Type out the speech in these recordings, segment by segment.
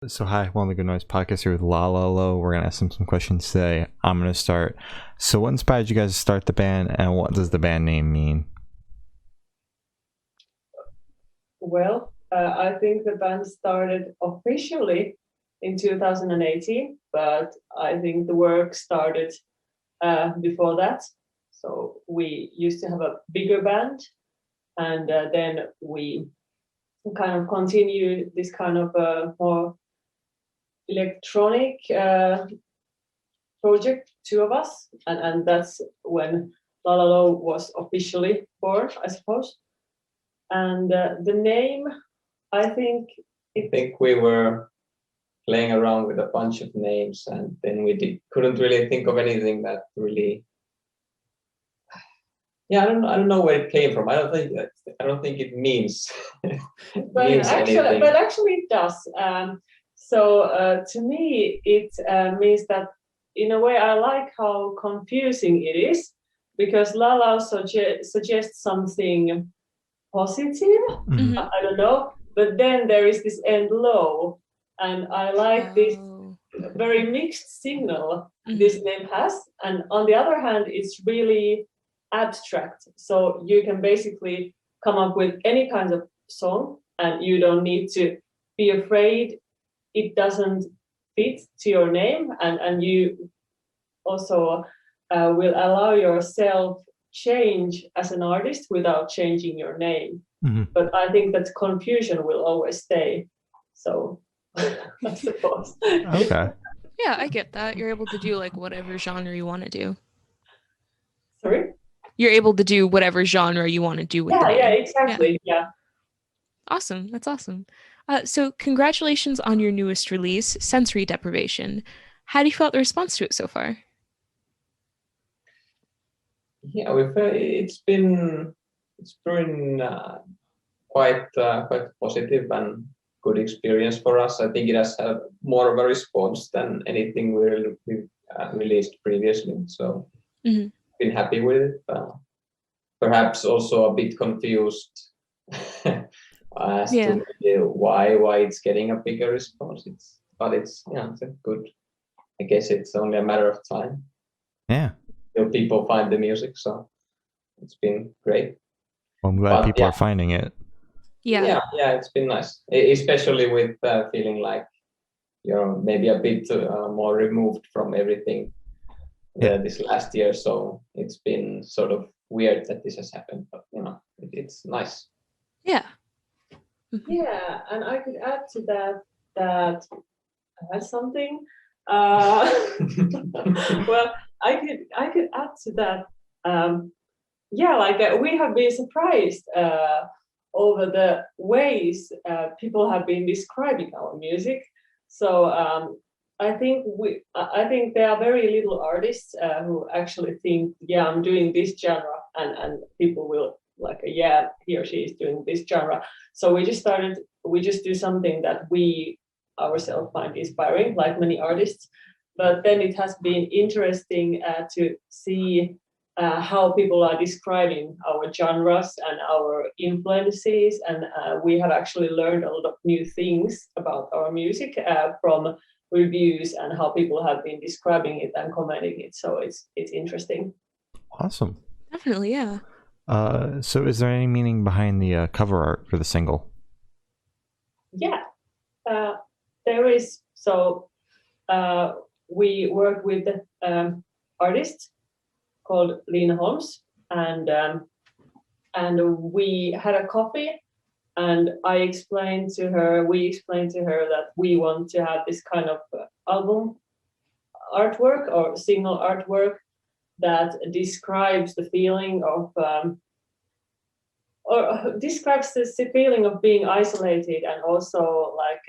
So hi, one of the Good Noise podcast here with Lalalow. We're gonna ask them some questions today. I'm gonna start. So, what inspired you guys to start the band, and what does the band name mean? Well, I think the band started officially in 2018, but I think the work started before that. So we used to have a bigger band, and then we kind of continued this kind of more electronic project, two of us, and that's when Lalalow was officially born, I suppose. And the name, I think I think we were playing around with a bunch of names, and then couldn't really think of anything that really. Yeah, I don't know where it came from. I don't think it means means anything. but actually it does. So to me, it means that in a way I like how confusing it is because Lala suggests something positive. Mhm. I don't know, but then there is this end low, and I like this very mixed signal this name has. And on the other hand, it's really abstract. So you can basically come up with any kind of song, and you don't need to be afraid it doesn't fit to your name, and you also will allow yourself change as an artist without changing your name. Mhm. But I think that confusion will always stay. So I suppose. Okay. Yeah, I get that. You're able to do like whatever genre you want to do. Sorry? You're able to do whatever genre you want to do with the name. Yeah, exactly. Yeah. Awesome. That's awesome. So congratulations on your newest release, Sensory Deprivation. How do you feel about the response to it so far? Yeah, it's been quite positive and good experience for us. I think it has had more of a response than anything we released previously. So been happy with it. Perhaps also a bit confused as to why it's getting a bigger response. It's a good. I guess it's only a matter of time. Yeah. Till people find the music, so it's been great. Well, I'm glad people are finding it. Yeah, it's been nice, especially with feeling like you're maybe a bit more removed from everything this last year. So it's been sort of weird that this has happened, but it's nice. Yeah. Yeah, and I could add to that I had something. Well, I could add to that. We have been surprised over the ways people have been describing our music. So I think there are very little artists who actually think, yeah, I'm doing this genre, and people will like, yeah, he or she is doing this genre. So we just do something that we ourselves find inspiring, like many artists. But then it has been interesting to see how people are describing our genres and our influences, and we have actually learned a lot of new things about our music from reviews and how people have been describing it and commenting it. So it's interesting. Awesome. Definitely, yeah. So is there any meaning behind the cover art for the single? Yeah, there is. So we work with artist called Lina Holmes, and we had a coffee, and we explained to her that we want to have this kind of album artwork or single artwork that describes the feeling of or describes the feeling of being isolated, and also like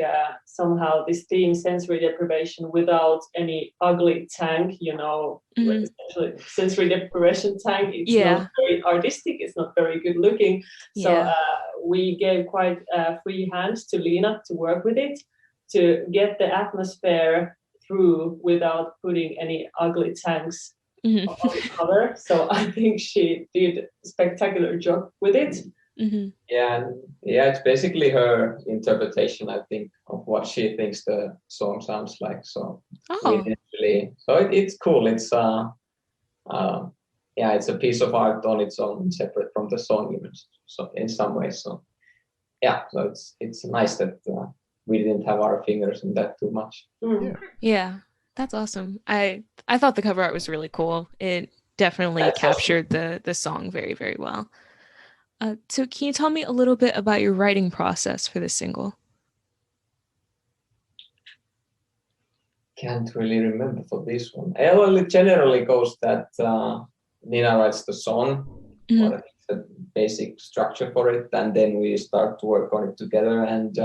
somehow this theme sensory deprivation without any ugly tank, like essentially sensory deprivation tank. It's not very artistic, it's not very good looking. So we gave quite free hands to Lina to work with it, to get the atmosphere through without putting any ugly tanks on the cover. So I think she did a spectacular job with it. It's basically her interpretation, I think, of what she thinks the song sounds like. So it's cool. It's it's a piece of art on its own, separate from the song, even so in some ways. So so it's nice that we didn't have our fingers in that too much. Yeah, that's awesome. I thought the cover art was really cool. It definitely captured the song very, very well. So can you tell me a little bit about your writing process for this single? Can't really remember for this one. Well, it generally goes that Nina writes the song, or the basic structure for it, and then we start to work on it together. And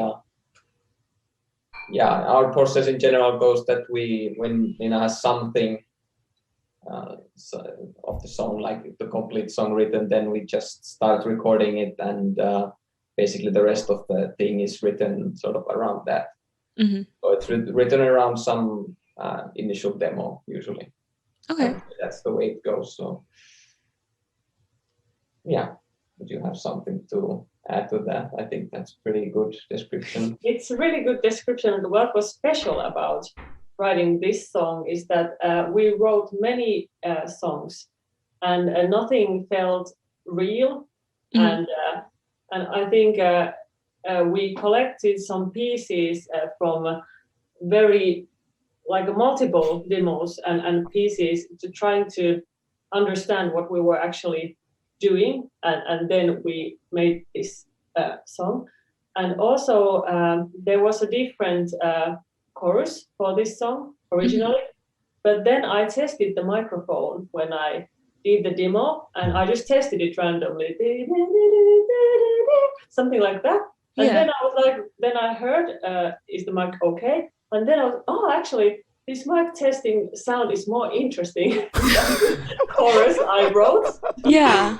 our process in general goes that when Nina has something of the song, like the complete song written, then we just start recording it, and basically the rest of the thing is written sort of around that. So it's written around some initial demo usually. Okay. That's the way it goes. So would you have something to add to that? I think that's pretty good description. It's a really good description. And what was special about writing this song is that we wrote many songs, and nothing felt real. And I think we collected some pieces from very multiple demos and pieces to trying to understand what we were actually doing, and then we made this song. And also there was a different chorus for this song originally, but then I tested the microphone when I did the demo, and I just tested it randomly, something like that. And then I was like, then I heard, is the mic okay? And then I was, actually, this mic testing sound is more interesting than the chorus I wrote. Yeah.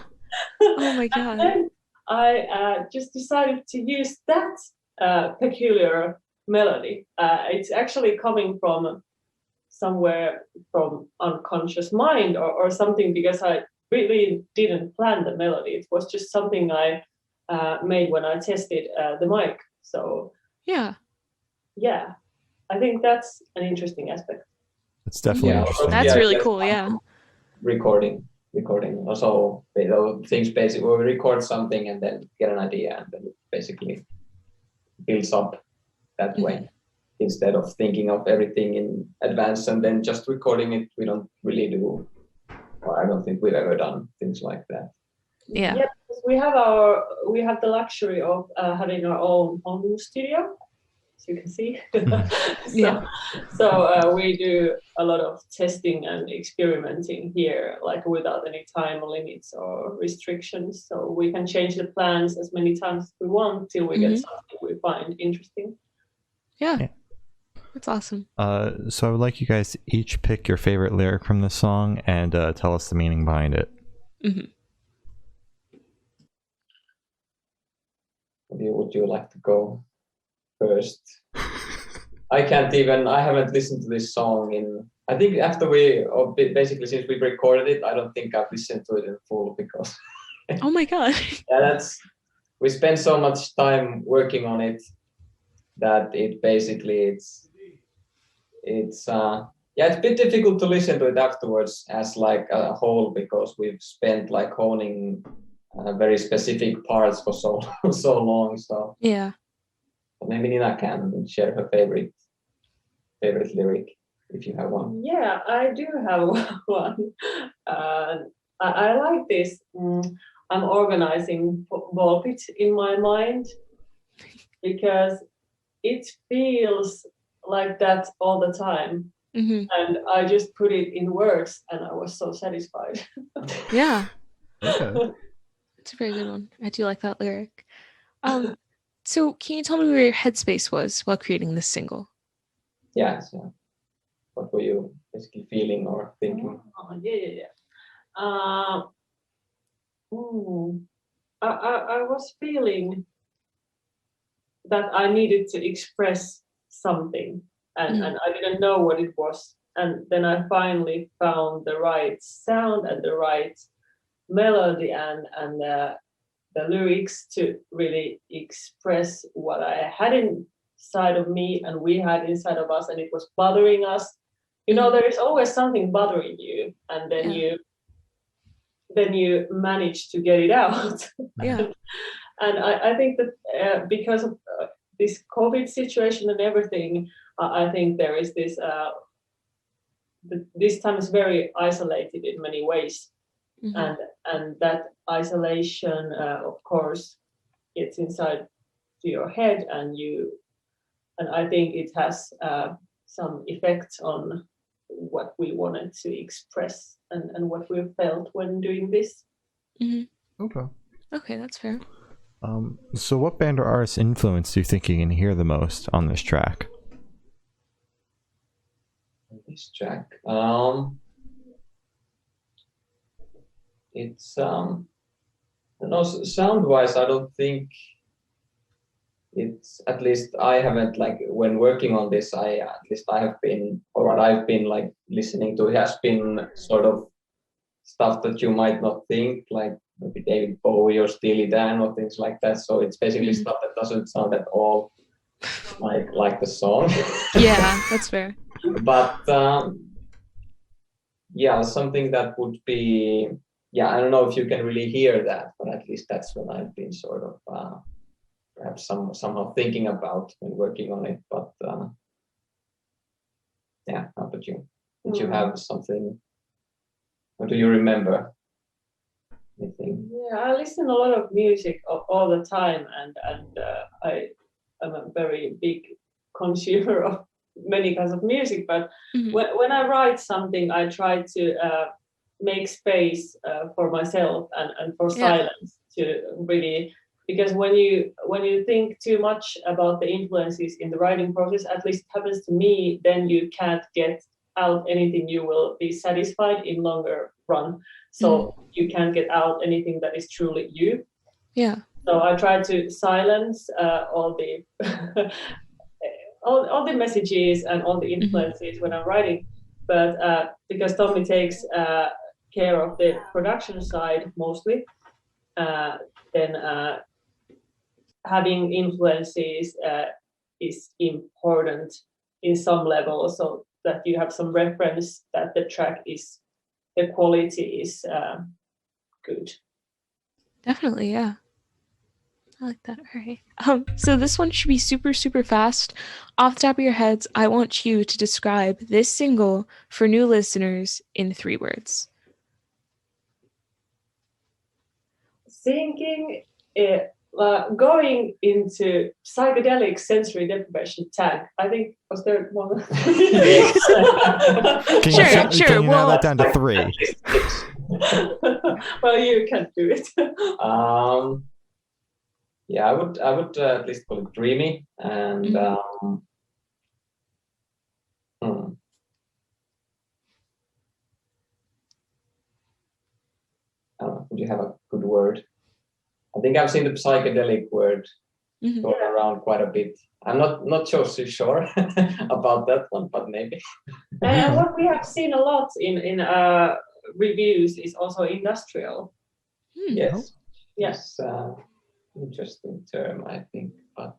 Oh my God. And then I just decided to use that peculiar melody. It's actually coming from somewhere from unconscious mind or something, because I really didn't plan the melody. It was just something I made when I tested the mic. So I think that's an interesting aspect. It's definitely interesting. That's really cool. Recording. Also, things basically we record something and then get an idea, and then it basically builds up that way. Instead of thinking of everything in advance and then just recording it. We don't really do, or I don't think we've ever done things like that. Yeah, we have the luxury of having our own home studio, as you can see. So we do a lot of testing and experimenting here, without any time limits or restrictions. So we can change the plans as many times as we want till we get something we find interesting. Yeah. That's awesome. So I would like you guys to each pick your favorite lyric from the song and tell us the meaning behind it. Would you like to go first? I haven't listened to this song I think basically since we recorded it, I don't think I've listened to it in full because oh my God. We spent so much time working on it that it's a bit difficult to listen to it afterwards as a whole, because we've spent honing very specific parts for so long. So maybe Nina can share her favorite lyric if you have one. Yeah, I do have one. I like this. I'm organizing ball pit in my mind because it feels like that all the time. And I just put it in words and I was so satisfied. Yeah. Okay. It's a very good one. I do like that lyric. So can you tell me where your headspace was while creating this single? Yeah. So what were you basically feeling or thinking? I was feeling that I needed to express something, and I didn't know what it was. And then I finally found the right sound and the right melody, and the lyrics to really express what I had inside of me and we had inside of us, and it was bothering us. There is always something bothering you, and then you manage to get it out. Yeah. And I think that because of this COVID situation and everything, I think there is this. This time is very isolated in many ways, and that isolation, of course, gets inside to your head, and I think it has some effects on what we wanted to express and what we felt when doing this. Okay, that's fair. So what band or artist influence do you think you can hear the most on this track? This track, it's sound-wise, I don't think it's, at least I haven't, like, when working on this, I have been, or what I've been like listening to has been sort of stuff that you might not think, like maybe David Bowie or Steely Dan or things like that. So it's basically stuff that doesn't sound at all like the song. Yeah, that's fair. But something that would be, I don't know if you can really hear that, but at least that's what I've been sort of perhaps somehow thinking about when working on it. But how about you? Did you have something? Or do you remember anything? Yeah, I listen a lot of music all the time, and I am a very big consumer of many kinds of music. But when I write something, I try to make space for myself and for silence to really, because when you think too much about the influences in the writing process, at least happens to me, then you can't get out anything you will be satisfied in longer run. So you can't get out anything that is truly you. Yeah. So I try to silence all the all the messages and all the influences when I'm writing. But because Tommy takes care of the production side mostly, then having influences is important in some level, so that you have some reference that the quality is good. Definitely, yeah. I like that. All right. So this one should be super, super fast. Off the top of your heads, I want you to describe this single for new listeners in 3 words. Thinking, going into psychedelic sensory deprivation tag. I think, was there one? Sure. Can you narrow that down to 3? Well, you can do it. I would at least call it dreamy, and would you have a good word? I think I've seen the psychedelic word going around quite a bit. I'm not so sure about that one, but maybe. What we have seen a lot in reviews is also industrial. Yes. Yes. Interesting term, I think. But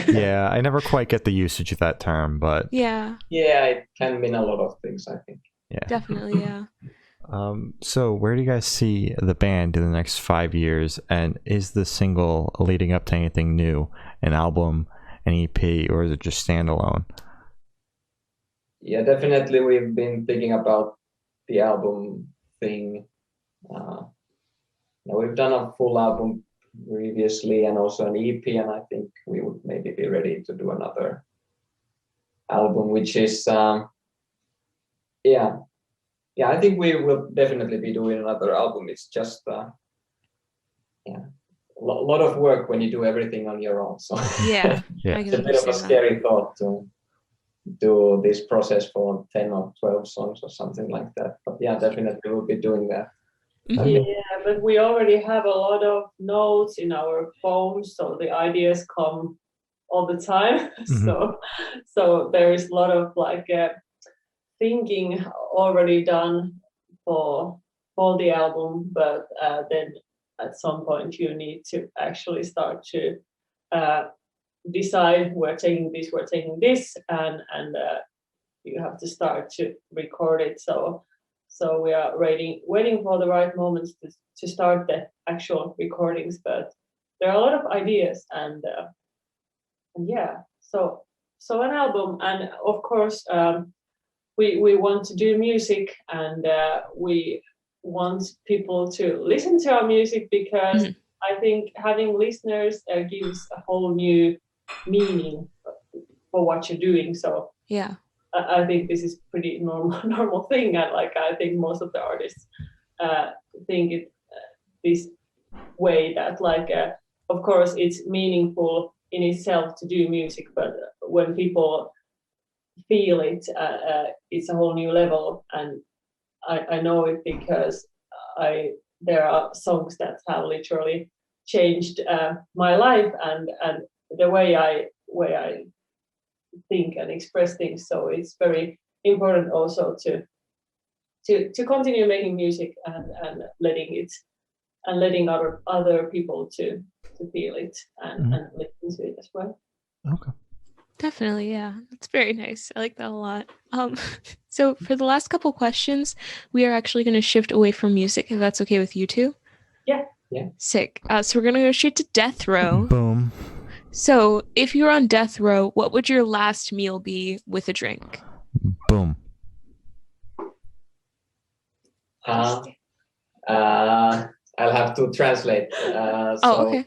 yeah, I never quite get the usage of that term, but yeah, it can mean a lot of things, I think. Yeah, definitely, yeah. So where do you guys see the band in the next 5 years, and is the single leading up to anything new, an album, an EP, or is it just standalone? Yeah, definitely we've been thinking about the album thing. We've done a full album previously and also an EP, and I think we would maybe be ready to do another album, which is I think we will definitely be doing another album. It's just a lot of work when you do everything on your own. So yeah. It's a bit of a scary thought to do this process for 10 or 12 songs or something like that. But yeah, definitely we'll be doing that. Yeah, but we already have a lot of notes in our phones, so the ideas come all the time. So there is a lot of thinking already done for the album, but then at some point you need to actually start to decide we're taking this, and you have to start to record it. So we are waiting for the right moments to start the actual recordings. But there are a lot of ideas, and yeah. So an album, and of course we want to do music, and we want people to listen to our music, because I think having listeners gives a whole new meaning for what you're doing. So yeah, I think this is pretty normal thing, and like I think most of the artists think it this way, that like of course it's meaningful in itself to do music, but when people feel it, it's a whole new level. And I know it because there are songs that have literally changed my life and the way I think and express things. So it's very important also to continue making music and letting other people to feel it and listen to it as well. Okay. Definitely, yeah. That's very nice. I like that a lot. So for the last couple questions, we are actually going to shift away from music, if that's okay with you two. Yeah. Sick. So we're going to go straight to death row. Boom. So if you're on death row, what would your last meal be with a drink? Boom. I'll have to translate. Okay.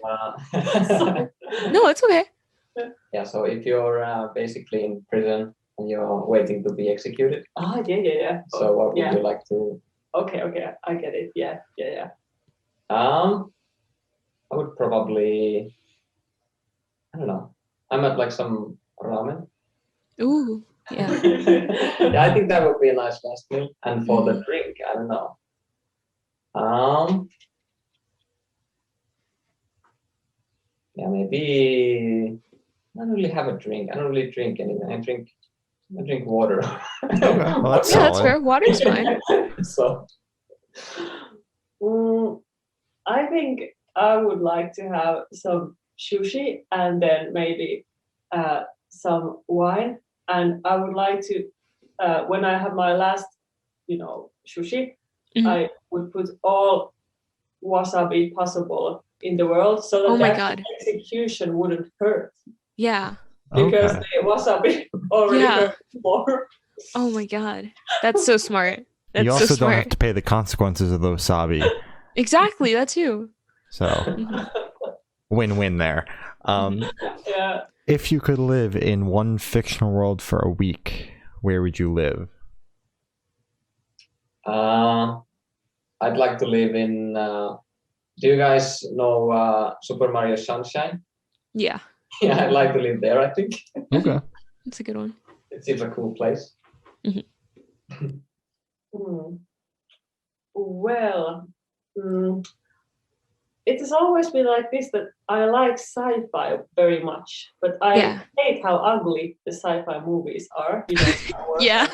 No, it's okay. Yeah, so if you're basically in prison and you're waiting to be executed. Yeah. So what would you like to? Okay, I get it. Yeah. I would probably, I don't know. I might like some ramen. Ooh, yeah. Yeah, I think that would be a nice last meal. And for the drink, I don't know. Yeah, maybe I don't really have a drink. I don't really drink anything. I drink water. Okay, well, that's Yeah, that's solid. fair. Water's fine. So I think I would like to have some sushi and then maybe some wine. And I would like to, when I have my last, sushi, I would put all wasabi possible in the world, so that execution wouldn't hurt. Yeah. Because the wasabi already hurt more. Oh my god. That's so smart. That's you also so smart. don't have to pay the consequences of the wasabi. Exactly, that too. So win-win there. Yeah. If you could live in one fictional world for a week, where would you live? I'd like to live in. Do you guys know Super Mario Sunshine? Yeah. Yeah, I'd like to live there, I think. Okay. That's a good one. It seems a cool place. Well, it has always been like this, that I like sci-fi very much, but I hate how ugly the sci-fi movies are. Yeah.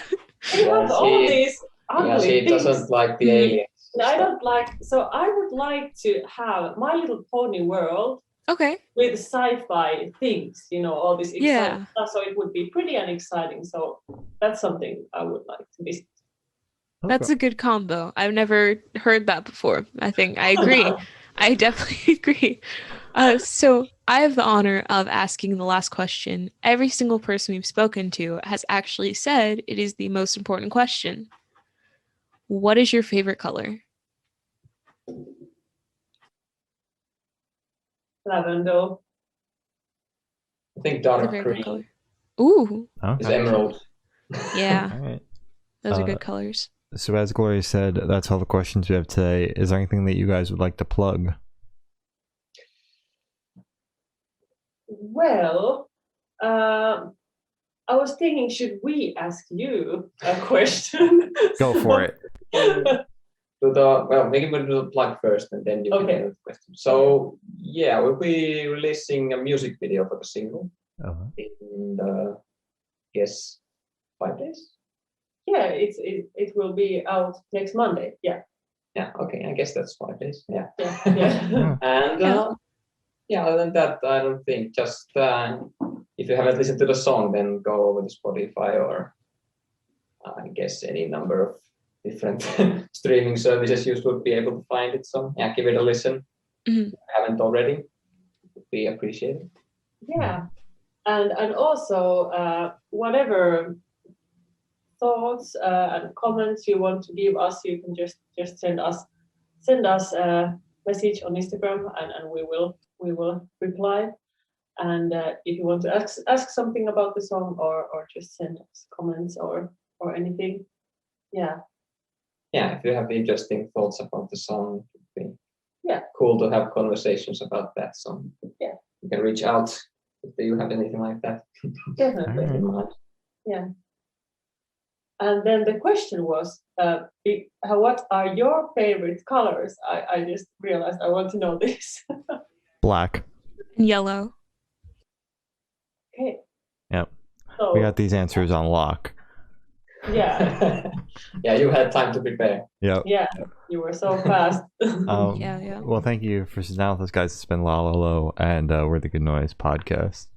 They have all these ugly she things. doesn't like the aliens. I don't like, so I would like to have My Little Pony world. Okay. With sci-fi things, all this exciting stuff. So it would be pretty and exciting. So that's something I would like to visit. That's a good combo. I've never heard that before. I think I agree. I definitely agree. So I have the honor of asking the last question. Every single person we've spoken to has actually said it is the most important question. What is your favorite color? Lavender. I think dark green. Color. Ooh. It's emerald. Yeah. All right. Those are good colors. So as Gloria said, that's all the questions we have today. Is there anything that you guys would like to plug? Well, I was thinking, should we ask you a question? Go for it. Maybe we'll do the plug first and then you can do the question. So yeah, we'll be releasing a music video for the single in 5 days. Yeah, it will be out next Monday. Yeah. Yeah, okay, I guess that's 5 days. Yeah. Yeah. And other than that, I don't think. Just if you haven't listened to the song, then go over to Spotify or I guess any number of different streaming services you would be able to find it. So yeah, give it a listen. If you haven't already, it would be appreciated. Yeah. And also whatever thoughts and comments you want to give us, you can just send us a message on Instagram, and we will reply. And if you want to ask something about the song or just send us comments or anything, yeah, if you have interesting thoughts about the song, it would be cool to have conversations about that song. Yeah, you can reach out if you have anything like that. Definitely. Yeah. And then the question was, what are your favorite colors? I just realized I want to know this. Black. And yellow. Okay. Yep. So, we got these answers on lock. Yeah. Yeah, you had time to prepare. Yep. Yeah, you were so fast. Yeah. Well, thank you for sitting down with us, guys. It's been Lalalow and we're the Good Noise podcast.